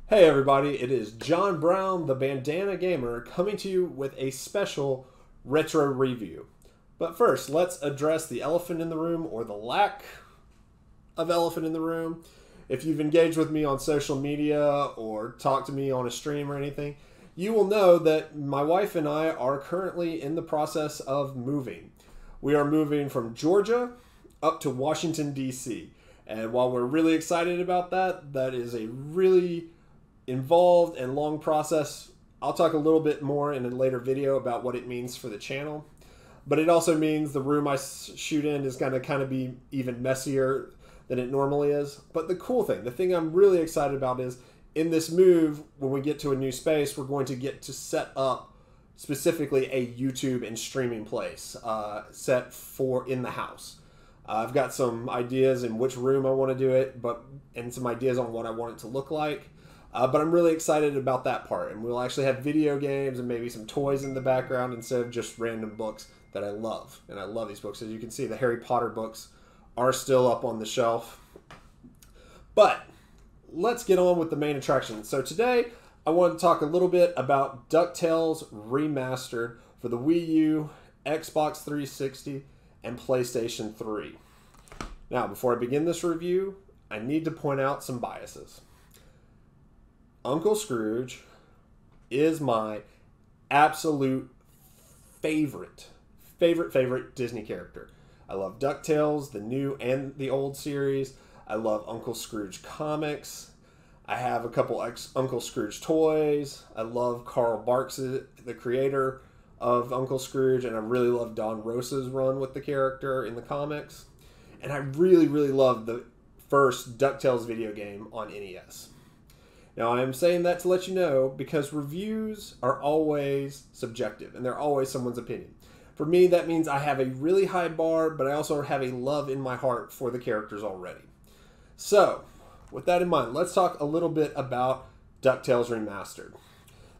Hey everybody, it is John Brown, the Bandana Gamer, coming to you with a special retro review. But first, let's address the elephant in the room, or the lack of elephant in the room. If you've engaged with me on social media or talked to me on a stream or anything, you will know that my wife and I are currently in the process of moving. We are moving from Georgia up to Washington, D.C. And while we're really excited about that, that is a really involved and long process. I'll talk a little bit more in a later video about what it means for the channel. But it also means the room I shoot in is going to kind of be even messier than it normally is. But the cool thing, the thing I'm really excited about is in this move, when we get to a new space, we're going to get to set up specifically a YouTube and streaming place set for in the house. I've got some ideas in which room I want to do it, and some ideas on what I want it to look like. But I'm really excited about that part. And we'll actually have video games and maybe some toys in the background instead of just random books that I love. And I love these books. As you can see, the Harry Potter books are still up on the shelf. But let's get on with the main attraction. So today, I want to talk a little bit about Ducktales Remastered for the Wii U, Xbox 360, and PlayStation 3. Now, before I begin this review, I need to point out some biases. Uncle Scrooge is my absolute favorite Disney character. I love DuckTales, the new and the old series. I love Uncle Scrooge comics. I have a couple Uncle Scrooge toys. I love Carl Barks, the creator of Uncle Scrooge, and I really love Don Rosa's run with the character in the comics. And I really love the first DuckTales video game on NES. Now, I am saying that to let you know because reviews are always subjective and they're always someone's opinion. For me, that means I have a really high bar, but I also have a love in my heart for the characters already. So, with that in mind, let's talk a little bit about DuckTales Remastered.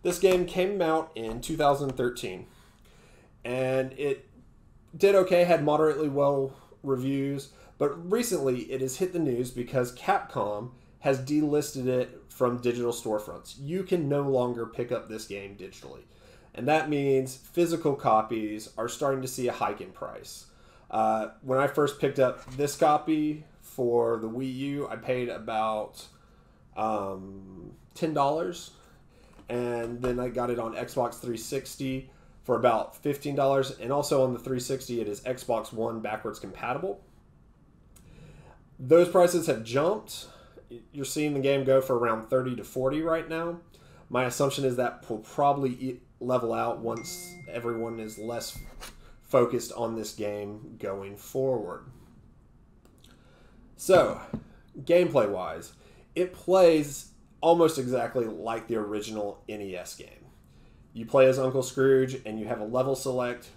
This game came out in 2013 and it did okay, had moderately well reviews, but recently it has hit the news because Capcom has delisted it from digital storefronts. You can no longer pick up this game digitally. And that means physical copies are starting to see a hike in price. When I first picked up this copy for the Wii U, I paid about $10. And then I got it on Xbox 360 for about $15. And also on the 360, it is Xbox One backwards compatible. Those prices have jumped. You're seeing the game go for around 30 to 40 right now. My assumption is that will probably level out once everyone is less focused on this game going forward. So, gameplay wise, it plays almost exactly like the original NES game. You play as Uncle Scrooge and you have a level select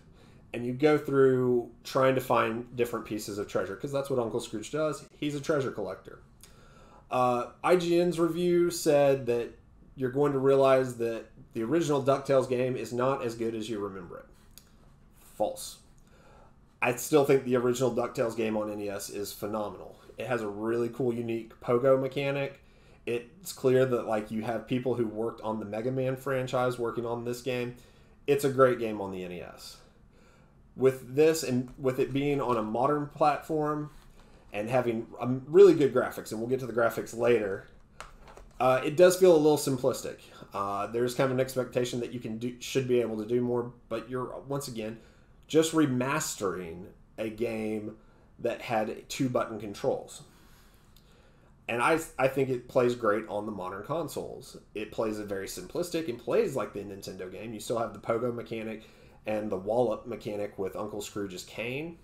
and you go through trying to find different pieces of treasure because that's what Uncle Scrooge does. He's a treasure collector. IGN's review said that you're going to realize that the original DuckTales game is not as good as you remember it. False. I still think the original DuckTales game on NES is phenomenal. It has a really cool, unique pogo mechanic. It's clear that you have people who worked on the Mega Man franchise working on this game. It's a great game on the NES. With this and with it being on a modern platform and having really good graphics, and we'll get to the graphics later, it does feel a little simplistic. There's kind of an expectation that you should be able to do more, but you're, once again, just remastering a game that had 2-button controls. And I think it plays great on the modern consoles. It plays very simplistic and plays like the Nintendo game. You still have the pogo mechanic and the wallop mechanic with Uncle Scrooge's cane.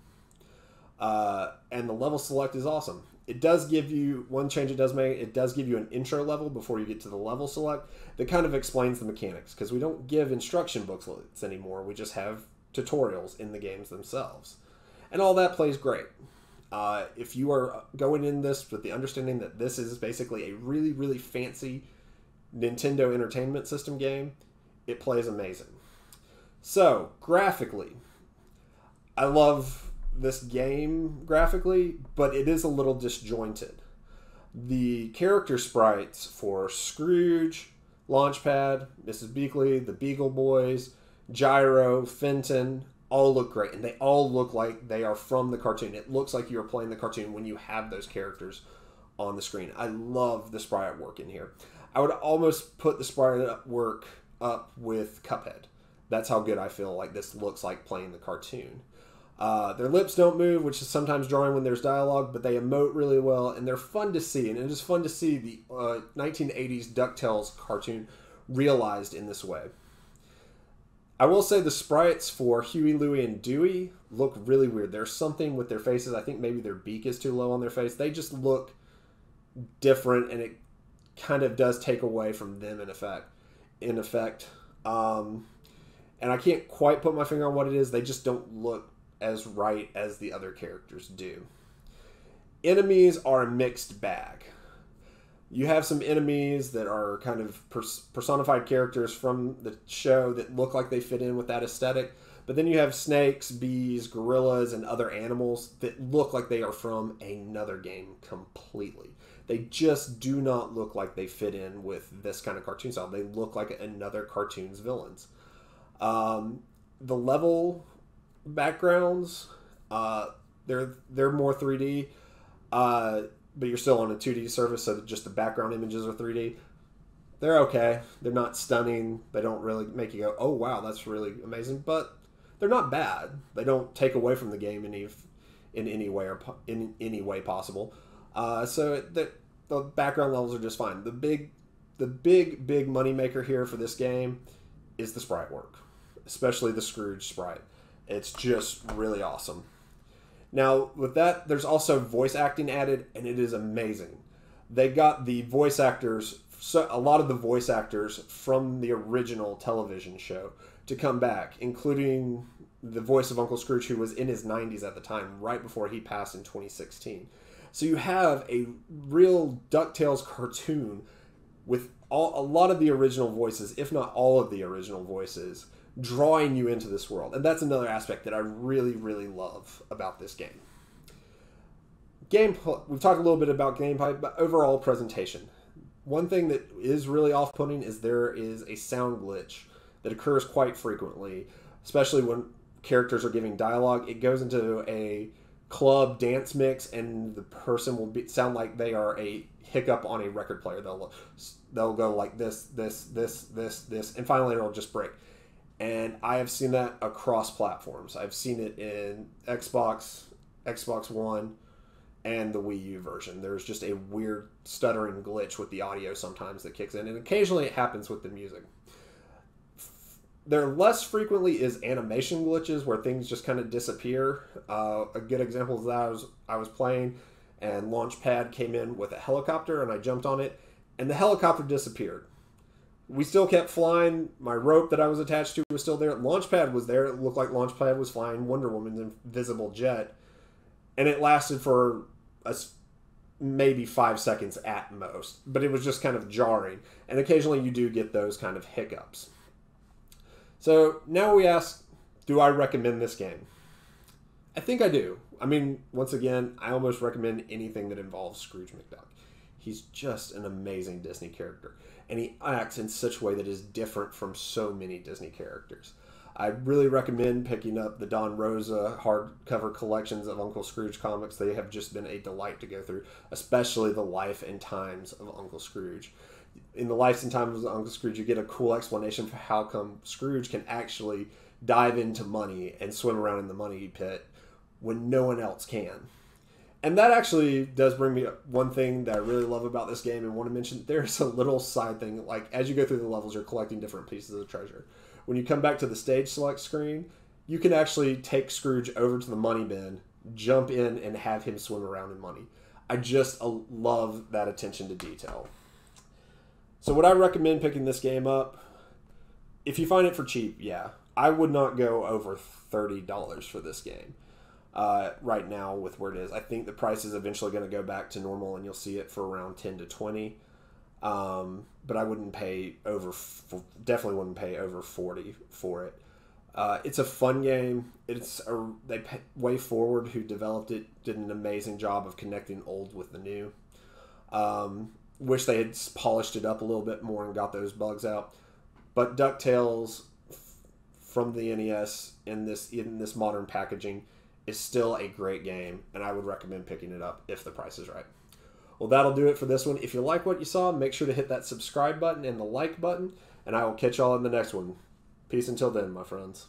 And the level select is awesome. It does give you, one change it does make, it does give you an intro level before you get to the level select that kind of explains the mechanics, because we don't give instruction booklets anymore. We just have tutorials in the games themselves. And all that plays great. If you are going in this with the understanding that this is basically a really fancy Nintendo Entertainment System game, it plays amazing. So, graphically, I love this game graphically, but it is a little disjointed. The character sprites for Scrooge, Launchpad, Mrs. Beakley, the Beagle Boys, Gyro, Fenton, all look great. And they all look like they are from the cartoon. It looks like you're playing the cartoon when you have those characters on the screen. I love the sprite work in here. I would almost put the sprite work up with Cuphead. That's how good I feel like this looks like playing the cartoon. Their lips don't move, which is sometimes jarring when there's dialogue, but they emote really well, and they're fun to see. And it is fun to see the 1980s Ducktales cartoon realized in this way. I will say the sprites for Huey, Louie, and Dewey look really weird. There's something with their faces. I think maybe their beak is too low on their face. They just look different, and it kind of does take away from them in effect. And I can't quite put my finger on what it is. They just don't look as right as the other characters do. Enemies are a mixed bag. You have some enemies that are kind of personified characters from the show that look like they fit in with that aesthetic. But then you have snakes, bees, gorillas, and other animals that look like they are from another game completely. They just do not look like they fit in with this kind of cartoon style. They look like another cartoon's villains. The level backgrounds, they're more 3D, but you're still on a 2D surface, so just the background images are 3D. They're okay. They're not stunning. They don't really make you go, oh wow, that's really amazing. But they're not bad. They don't take away from the game in any way possible. So the background levels are just fine. The big moneymaker here for this game is the sprite work, especially the Scrooge sprite. It's just really awesome. Now, with that, there's also voice acting added, and it is amazing. They got the voice actors, a lot of the voice actors from the original television show to come back, including the voice of Uncle Scrooge, who was in his 90s at the time, right before he passed in 2016. So you have a real DuckTales cartoon with a lot of the original voices, if not all of the original voices, drawing you into this world. And that's another aspect that I really, really love about this game. Gameplay, we've talked a little bit about gameplay, but overall presentation. One thing that is really off-putting is there is a sound glitch that occurs quite frequently, especially when characters are giving dialogue. It goes into a club dance mix, and the person will sound like they are a hiccup on a record player. They'll go like this, and finally it'll just break. And I have seen that across platforms. I've seen it in Xbox One, and the Wii U version. There's just a weird stuttering glitch with the audio sometimes that kicks in, and occasionally it happens with the music. There less frequently is animation glitches where things just kind of disappear. A good example of that I was playing, and Launchpad came in with a helicopter, and I jumped on it, and the helicopter disappeared. We still kept flying. My rope that I was attached to was still there. Launchpad was there. It looked like Launchpad was flying Wonder Woman's invisible jet. And it lasted for maybe 5 seconds at most. But it was just kind of jarring. And occasionally you do get those kind of hiccups. So now we ask, do I recommend this game? I think I do. I mean, once again, I almost recommend anything that involves Scrooge McDuck. He's just an amazing Disney character. And he acts in such a way that is different from so many Disney characters. I really recommend picking up the Don Rosa hardcover collections of Uncle Scrooge comics. They have just been a delight to go through, especially the life and times of Uncle Scrooge. In the life and times of Uncle Scrooge, you get a cool explanation for how come Scrooge can actually dive into money and swim around in the money pit when no one else can. And that actually does bring me up one thing that I really love about this game and want to mention. There's a little side thing, like as you go through the levels, you're collecting different pieces of treasure. When you come back to the stage select screen, you can actually take Scrooge over to the money bin, jump in, and have him swim around in money. I just love that attention to detail. So would I recommend picking this game up? If you find it for cheap, yeah. I would not go over $30 for this game. Right now with where it is. I think the price is eventually going to go back to normal and you'll see it for around 10 to 20. But I wouldn't pay definitely wouldn't pay over 40 for it. It's a fun game. Way Forward, who developed it, did an amazing job of connecting old with the new. Wish they had polished it up a little bit more and got those bugs out. But Ducktales from the NES in this modern packaging is still a great game, and I would recommend picking it up if the price is right. Well, that'll do it for this one. If you like what you saw, make sure to hit that subscribe button and the like button, and I will catch y'all in the next one. Peace until then, my friends.